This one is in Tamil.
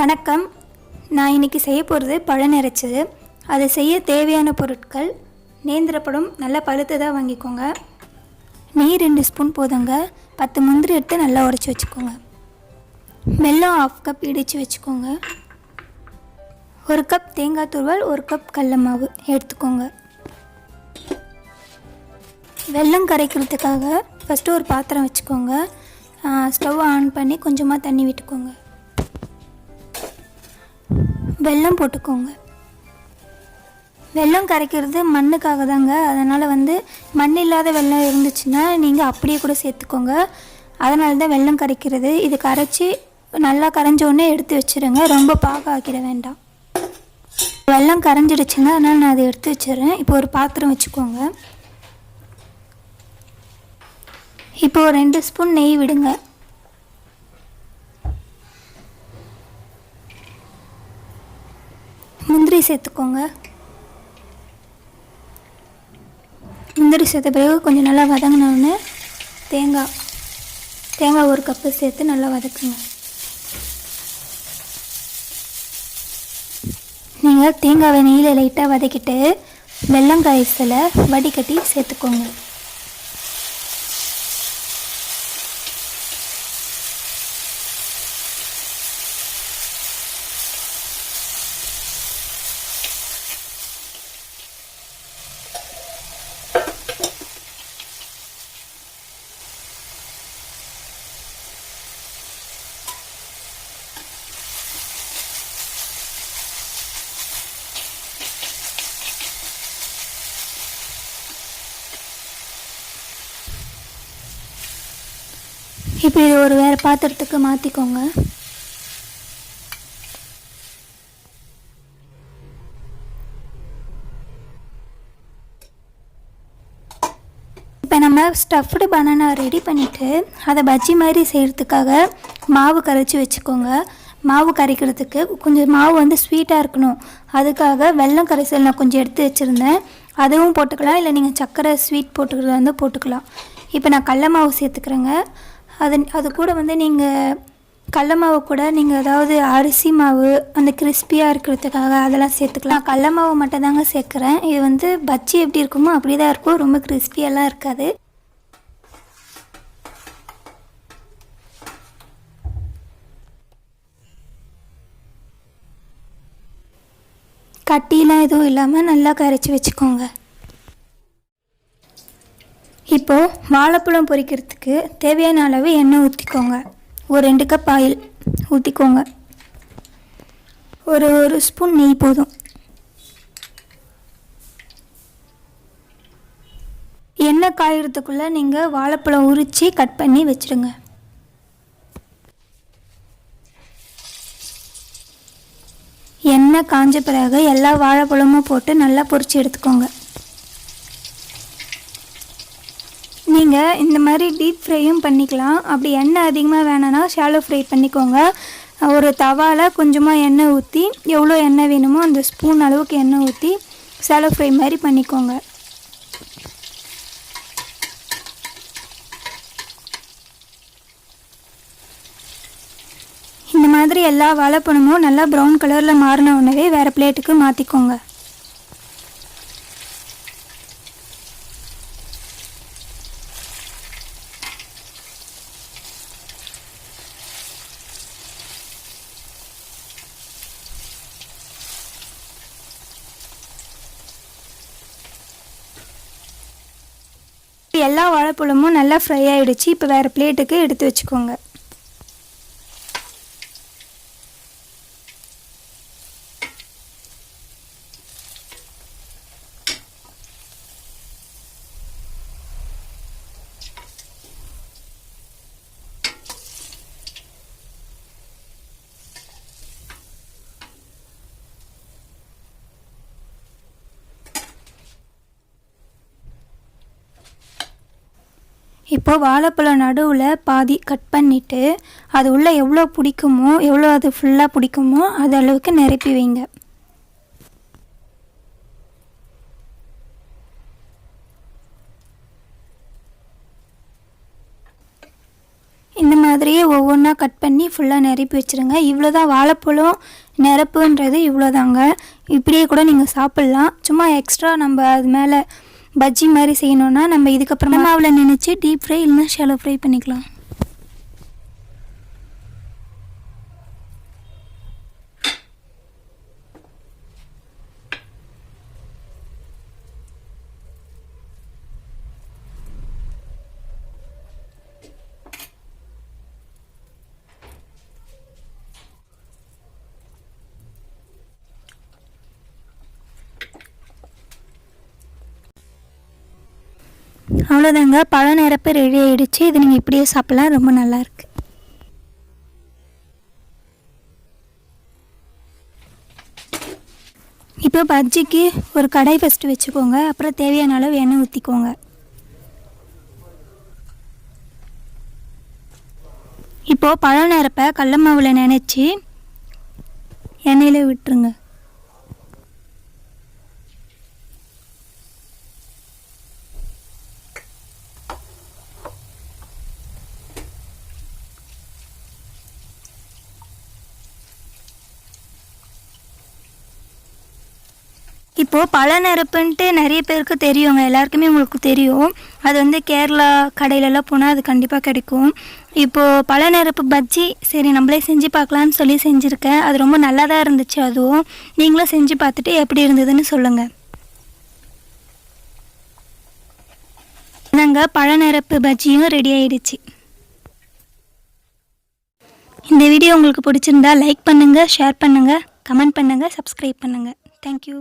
வணக்கம். நான் இன்றைக்கி செய்ய போகிறது பழம் நிறச்சது. அதை செய்ய தேவையான பொருட்கள்: நேந்திர பழம் நல்லா பழுத்ததாக வாங்கிக்கோங்க. நெய் 2 ஸ்பூன் போதுங்க. 10 முந்திரி எடுத்து நல்லா உடைச்சி வச்சுக்கோங்க. வெல்லம் 1/2 கப் இடித்து வச்சுக்கோங்க. 1 கப் தேங்காய் துருவல், 1 கப் கடல மாவு எடுத்துக்கோங்க. வெல்லம் கரைக்கிறதுக்காக ஃபஸ்ட்டு ஒரு பாத்திரம் வச்சுக்கோங்க. ஸ்டவ் ஆன் பண்ணி கொஞ்சமாக தண்ணி விட்டுக்கோங்க. வெல்லம் போட்டுக்கோங்க. வெல்லம் கரைக்கிறது மண்ணுக்காக தாங்க. அதனால் மண் இல்லாத வெல்லம் இருந்துச்சுன்னா நீங்கள் அப்படியே கூட சேர்த்துக்கோங்க. அதனால தான் வெல்லம் கரைக்கிறது. இது கரைச்சி நல்லா கரைஞ்சோடனே எடுத்து வச்சுருங்க. ரொம்ப பாக ஆக்கிட வேண்டாம். வெல்லம் கரைஞ்சிடுச்சுங்க, அதனால் நான் அதை எடுத்து வச்சிடுறேன். இப்போ ஒரு பாத்திரம் வச்சுக்கோங்க. இப்போ 2 ஸ்பூன் நெய் விடுங்க. முந்திரி சேர்த்துக்கோங்க. முந்திரி சேர்த்த பிறகு கொஞ்சம் நல்லா வதங்கினோடனே தேங்காய் 1 கப்பு சேர்த்து நல்லா வதக்குங்க. நீங்கள் தேங்காவை நெய்யில் லைட்டாக வதக்கிட்டு வெல்லம் காய்ச்சலை வடிகட்டி சேர்த்துக்கோங்க. இப்போ இது ஒரு வேறு பாத்திரத்துக்கு மாற்றிக்கோங்க. இப்போ நம்ம ஸ்டஃப்டு பனானா ரெடி பண்ணிவிட்டு அதை பஜ்ஜி மாதிரி செய்கிறதுக்காக மாவு கரைச்சி வச்சுக்கோங்க. மாவு கரைக்கிறதுக்கு கொஞ்சம் மாவு ஸ்வீட்டாக இருக்கணும். அதுக்காக வெல்லம் கரைசல் நான் கொஞ்சம் எடுத்து வச்சுருந்தேன். அதுவும் போட்டுக்கலாம், இல்லை நீங்கள் சர்க்கரை ஸ்வீட் போட்டுக்கிறதா போட்டுக்கலாம். இப்போ நான் கடல மாவு சேர்த்துக்கிறேங்க. அது கூட நீங்கள் கடல மாவு கூட நீங்கள் ஏதாவது அரிசி மாவு அந்த கிறிஸ்பியாக இருக்கிறதுக்காக அதெல்லாம் சேர்த்துக்கலாம். கடல மாவு மட்டும் தாங்க சேர்க்குறேன். இது பஜ்ஜி எப்படி இருக்குமோ அப்படி தான் இருக்கும். ரொம்ப கிறிஸ்பியெல்லாம் இருக்காது. கட்டிலாம் எதுவும் இல்லாமல் நல்லா கரைச்சி வச்சுக்கோங்க. இப்போது வாழைப்பழம் பொரிக்கிறதுக்கு தேவையான அளவு எண்ணெய் ஊற்றிக்கோங்க. ஒரு 2 கப் ஆயில் ஊற்றிக்கோங்க. ஒரு ஸ்பூன் நெய் போதும். எண்ணெய் காயறதுக்குள்ளே நீங்கள் வாழைப்பழம் உரித்து கட் பண்ணி வச்சுடுங்க. எண்ணெய் காஞ்ச பிறகு எல்லா வாழைப்பழமும் போட்டு நல்லா பொரித்து எடுத்துக்கோங்க. நீங்கள் இந்த மாதிரி டீப் ஃப்ரையும் பண்ணிக்கலாம். அப்படி எண்ணெய் அதிகமாக வேணும்னா ஷாலோ ஃப்ரை பண்ணிக்கோங்க. ஒரு தவாவில் கொஞ்சமாக எண்ணெய் ஊற்றி எவ்வளோ எண்ணெய் வேணுமோ அந்த ஸ்பூன் அளவுக்கு எண்ணெய் ஊற்றி ஷாலோ ஃப்ரை மாதிரி பண்ணிக்கோங்க. இந்த மாதிரி எல்லா வாழைப்பழமும் நல்லா ப்ரௌன் கலரில் மாறின உடனே வேறு பிளேட்டுக்கு மாற்றிக்கோங்க. எல்லா வாழைப்பழமும் நல்லா ஃப்ரை ஆகிடுச்சு. இப்போ வேறு பிளேட்டுக்கு எடுத்து வச்சுக்கோங்க. இப்போது வாழைப்பழம் நடுவில் பாதி கட் பண்ணிவிட்டு அது உள்ளே எவ்வளோ பிடிக்குமோ எவ்வளோ அது ஃபுல்லாக பிடிக்குமோ அது அளவுக்கு நிரப்பி வைங்க. இந்த மாதிரியே ஒவ்வொன்றா கட் பண்ணி ஃபுல்லாக நிரப்பி வச்சுருங்க. இவ்வளோ தான் வாழைப்பழம் நிரப்புன்றது இவ்வளோதாங்க. இப்படியே கூட நீங்கள் சாப்பிட்லாம். சும்மா எக்ஸ்ட்ரா நம்ம அது மேலே பஜ்ஜி மாதிரி செய்யணுன்னா நம்ம இதுக்கப்புறமா மாவில் நினச்சி டீப் ஃப்ரை இல்லைன்னா ஷாலோ ஃப்ரை பண்ணிக்கலாம். அவ்வளோதாங்க, பழ நிரப்பு ரெடி ஆகிடுச்சு. இது நீங்கள் இப்படியே சாப்பிட்லாம், ரொம்ப நல்லாயிருக்கு. இப்போ பஜ்ஜிக்கு ஒரு கடாய் ஃபஸ்ட்டு வச்சுக்கோங்க. அப்புறம் தேவையான அளவு எண்ணெய் ஊற்றிக்கோங்க. இப்போது பழ நிரப்பை கடல மாவில் நினச்சி எண்ணெயில் விட்டுருங்க. இப்போது பழ நிரப்புன்ட்டு நிறைய பேருக்கு தெரியுங்க, எல்லாருக்குமே உங்களுக்கு தெரியும். அது வந்து கேரளா கடையிலலாம் போனால் அது கண்டிப்பாக கிடைக்கும். இப்போது பழ நிரப்பு பஜ்ஜி சரி நம்மளே செஞ்சு பார்க்கலான்னு சொல்லி செஞ்சுருக்கேன். அது ரொம்ப நல்லா தான் இருந்துச்சு. அதுவும் நீங்களும் செஞ்சு பார்த்துட்டு எப்படி இருந்ததுன்னு சொல்லுங்கள். நாங்கள் பழ நிரப்பு பஜ்ஜியும் ரெடி ஆகிடுச்சு. இந்த வீடியோ உங்களுக்கு பிடிச்சிருந்தா லைக் பண்ணுங்கள், ஷேர் பண்ணுங்கள், கமெண்ட் பண்ணுங்கள், சப்ஸ்கிரைப் பண்ணுங்கள். தேங்க்யூ.